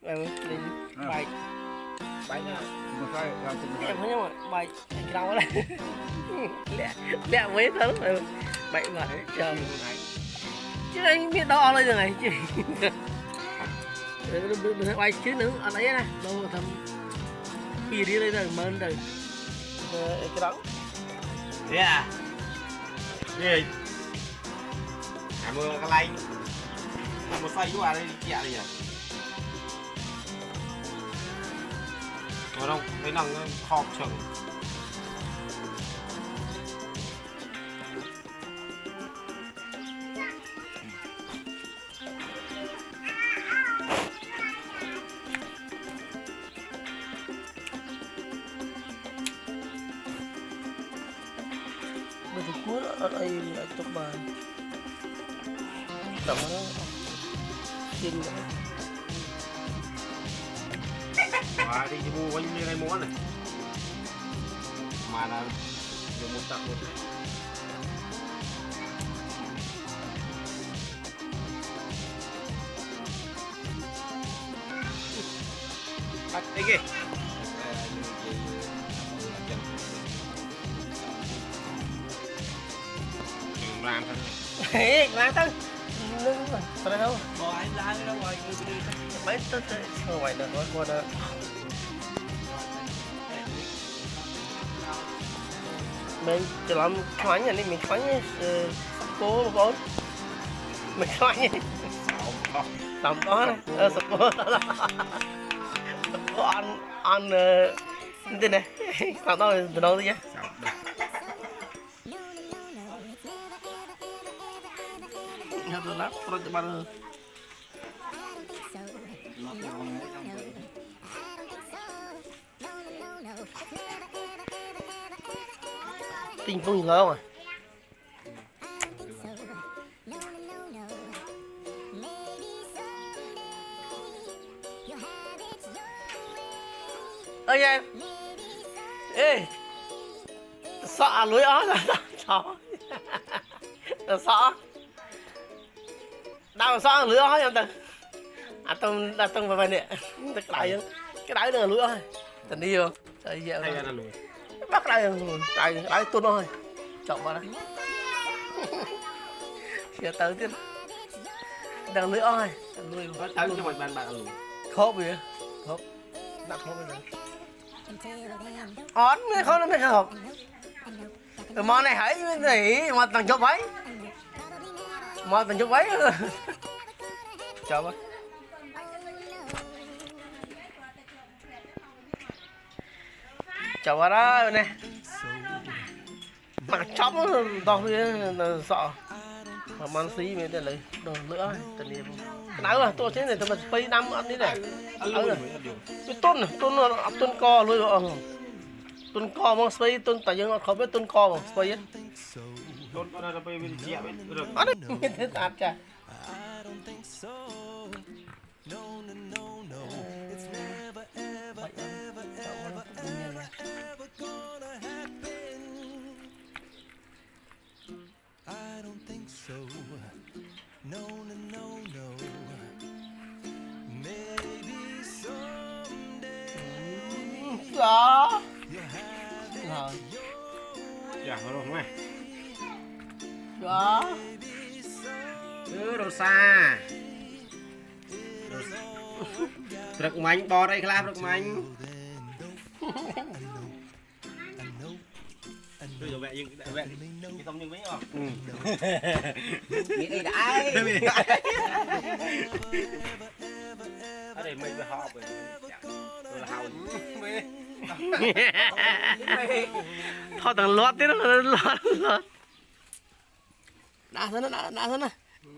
em đi bài Bánh á. Một cái làm cùng em thấy nhưng mà bài cái đâu ở đây lẹ lẹ mấy thứ rồi bậy bậy chờ chứ anh biết đo lên rồi này chứ đừng bay chứ nữa anh ấy này đâu mà thầm khi đi đây rồi mơn rồi cái đó Thế à? Gì? Mưa cái lạnh. Một xoay chú à đây chẹ đi à? Mà đâu, cái nằng nó khọp chừng. bây giờ cuối ở đây chụp mà tầm nó xin Và đi mua bao nhiêu đây món này. Mà là dùng một tập luôn. Bắt đi kìa. Làm thôi. Ê, làm thôi. Nâng rồi, sao đâu? Bỏ anh ra ra ngoài người đi. Mấy tới ngoài được nói qua đó. Mình chỉ làm khoáng này mình khoáng cố một bốn. Mình khoáng này. Tầm đó này, sập cố. Có ăn thế này. Tao đâu từ đâu thế? Nhớ tôi lắp rồi cho bạn tình phong lớn à ơi em ê sợ lưới ó rồi sợ đâu sao lưỡi ó em từng tao vào nè cái đáy nữa lưỡi ó tình đi không trời dễ Hay là lùi. bắt đây đáy tuôn thôi chọn vào đây giờ tới tiếp đang lưỡi ó lưỡi Tới cho mình bạn lùi. khốp gì khốp đặt khốp bây giờ ón không nó mới hợp món này hãy này mà thằng chụp váy mà thằng chụp váy chào bác chào bác đó nè mặt chóng to sợ mà man xí mới lấy đồ nữa tình yêu nãy là tôi thế này tôi mà phi năm ăn thế này ăn rồi cái tuần co luôn rồi tuần co mà phi tuần tại nhưng không biết tuần co mà phi á Con nó là bây giờ chẹ được. ăn đấy thế tạt chả I don't think so. No, no, no, no. Maybe someday đó Dạ rồi mày. đó Đồ xa. Rực mạnh bò đây class rực mạnh. Bây giờ mẹ nhưng mẹ cái tông nhưng mấy không? nghĩ đi đấy Ở đây mình phải họp rồi. Tôi là hào. thôi thằng lót thế nó lót đã thân nó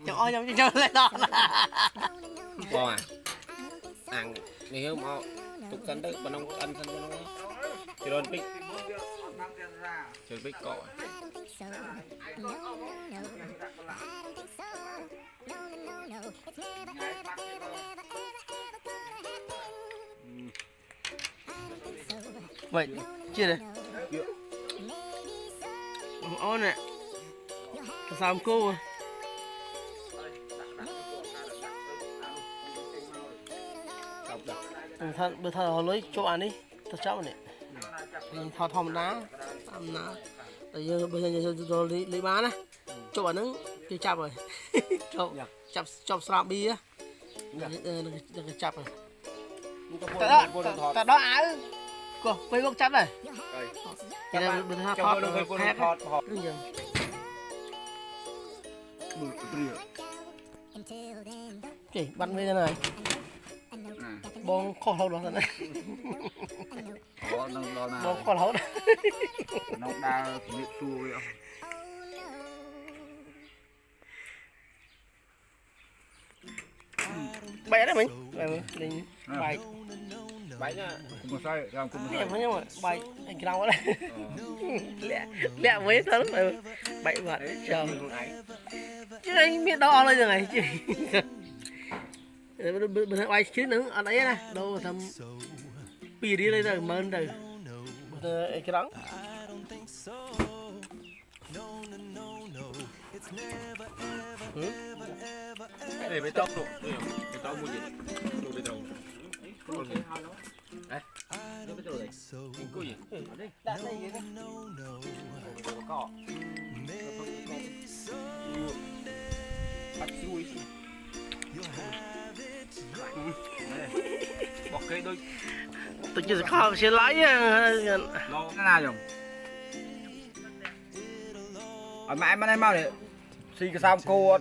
nhỏ cho lên đó Bò à? Ăn đi không mau. Tục cân đấy, bọn ông ăn thân bọn ông. Chỉ đơn bích. Chơi bích cọ. vậy chưa đây ôn nè sao cô chọc được thân bữa thờ họ lấy chỗ ăn đi thật cháu này thọ thòm đá tại giờ bây giờ rồi lấy bán á chỗ ăn nướng tiêu chạp rồi chạp sạp bi á được chạp rồi tại đó áo cô quay góc chạp này cái này bữa thọ thọt cái bắn về thế này bong kho lâu đó này bong kho lâu đó nó đa việc xua vậy bẻ đấy mình bài bánh nha không có sai làm không có em sai thấy nhưng mà bài anh cái nào đấy lẹ mấy tấn rồi bậy vậy chờ chứ anh biết đo lên rồi này chứ bữa nay chứ nữa ở đấy này đâu thầm pì đi đây rồi mơn rồi cái đó để bê tông bê tông mua gì đồ bê tông đấy bê tông này cô gì đặt đây gì đấy cọ bắt chui bọc cây đôi tôi chỉ khó sẽ lái lo nó nào rồi ở mãi mà này mau để xì cái sao cô